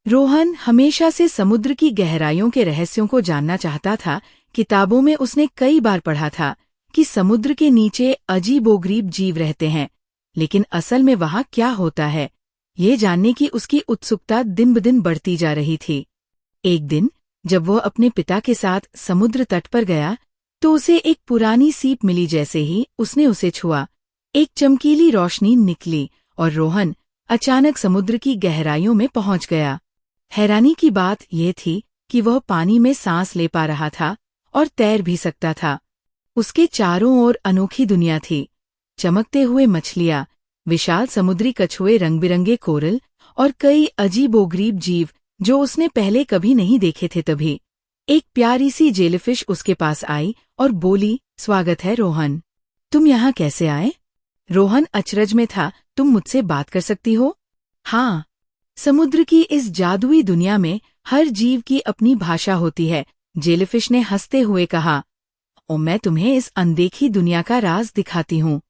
रोहन हमेशा से समुद्र की गहराइयों के रहस्यों को जानना चाहता था। किताबों में उसने कई बार पढ़ा था कि समुद्र के नीचे अजीबोगरीब जीव रहते हैं, लेकिन असल में वहां क्या होता है, ये जानने की उसकी उत्सुकता दिन ब दिन बढ़ती जा रही थी। एक दिन जब वह अपने पिता के साथ समुद्र तट पर गया, तो उसे एक पुरानी सीप मिली। जैसे ही उसने उसे छुआ, एक चमकीली रोशनी निकली और रोहन अचानक समुद्र की गहराइयों में पहुंच गया। हैरानी की बात यह थी कि वह पानी में सांस ले पा रहा था और तैर भी सकता था। उसके चारों ओर अनोखी दुनिया थी, चमकते हुए मछलियां, विशाल समुद्री कछुए, रंग-बिरंगे कोरल और कई अजीबोगरीब जीव जो उसने पहले कभी नहीं देखे थे। तभी एक प्यारी सी जेलीफिश उसके पास आई और बोली, स्वागत है रोहन, तुम यहाँ कैसे आए? रोहन अचरज में था। तुम मुझसे बात कर सकती हो? हाँ, समुद्र की इस जादुई दुनिया में हर जीव की अपनी भाषा होती है, जेलीफिश ने हंसते हुए कहा। ओ, मैं तुम्हें इस अनदेखी दुनिया का राज दिखाती हूँ।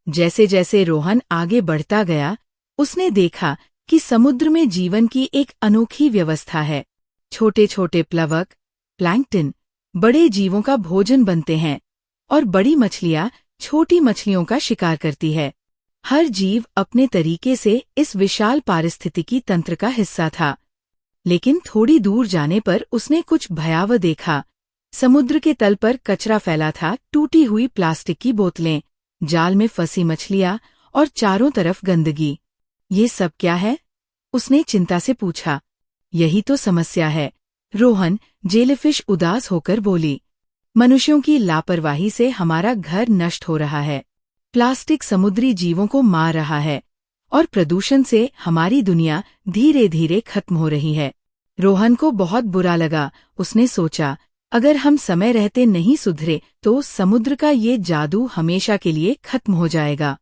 जैसे जैसे रोहन आगे बढ़ता गया, उसने देखा कि समुद्र में जीवन की एक अनोखी व्यवस्था है। छोटे छोटे प्लवक, प्लैंकटन, बड़े जीवों का भोजन बनते हैं और बड़ी मछलियां छोटी मछलियों का शिकार करती है। हर जीव अपने तरीके से इस विशाल पारिस्थितिकी तंत्र का हिस्सा था। लेकिन थोड़ी दूर जाने पर उसने कुछ भयावह देखा। समुद्र के तल पर कचरा फैला था, टूटी हुई प्लास्टिक की बोतलें, जाल में फंसी मछलियां और चारों तरफ गंदगी। ये सब क्या है? उसने चिंता से पूछा। यही तो समस्या है, रोहन, जेलीफिश उदास होकर बोली। मनुष्यों की लापरवाही से हमारा घर नष्ट हो रहा है। प्लास्टिक समुद्री जीवों को मार रहा है और प्रदूषण से हमारी दुनिया धीरे धीरे खत्म हो रही है। रोहन को बहुत बुरा लगा। उसने सोचा, अगर हम समय रहते नहीं सुधरे तो समुद्र का ये जादू हमेशा के लिए खत्म हो जाएगा।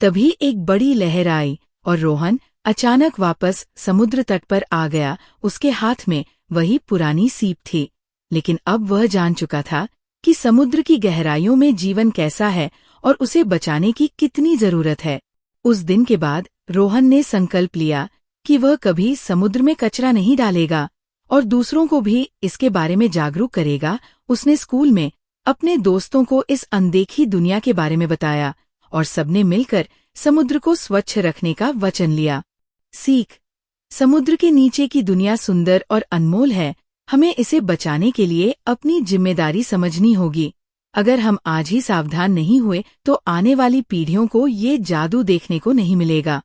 तभी एक बड़ी लहर आई और रोहन अचानक वापस समुद्र तट पर आ गया। उसके हाथ में वही पुरानी सीप थी, लेकिन अब वह जान चुका था कि समुद्र की गहराइयों में जीवन कैसा है और उसे बचाने की कितनी जरूरत है। उस दिन के बाद रोहन ने संकल्प लिया कि वह कभी समुद्र में कचरा नहीं डालेगा और दूसरों को भी इसके बारे में जागरूक करेगा। उसने स्कूल में अपने दोस्तों को इस अनदेखी दुनिया के बारे में बताया और सबने मिलकर समुद्र को स्वच्छ रखने का वचन लिया। सीख: समुद्र के नीचे की दुनिया सुंदर और अनमोल है। हमें इसे बचाने के लिए अपनी जिम्मेदारी समझनी होगी। अगर हम आज ही सावधान नहीं हुए तो आने वाली पीढ़ियों को ये जादू देखने को नहीं मिलेगा।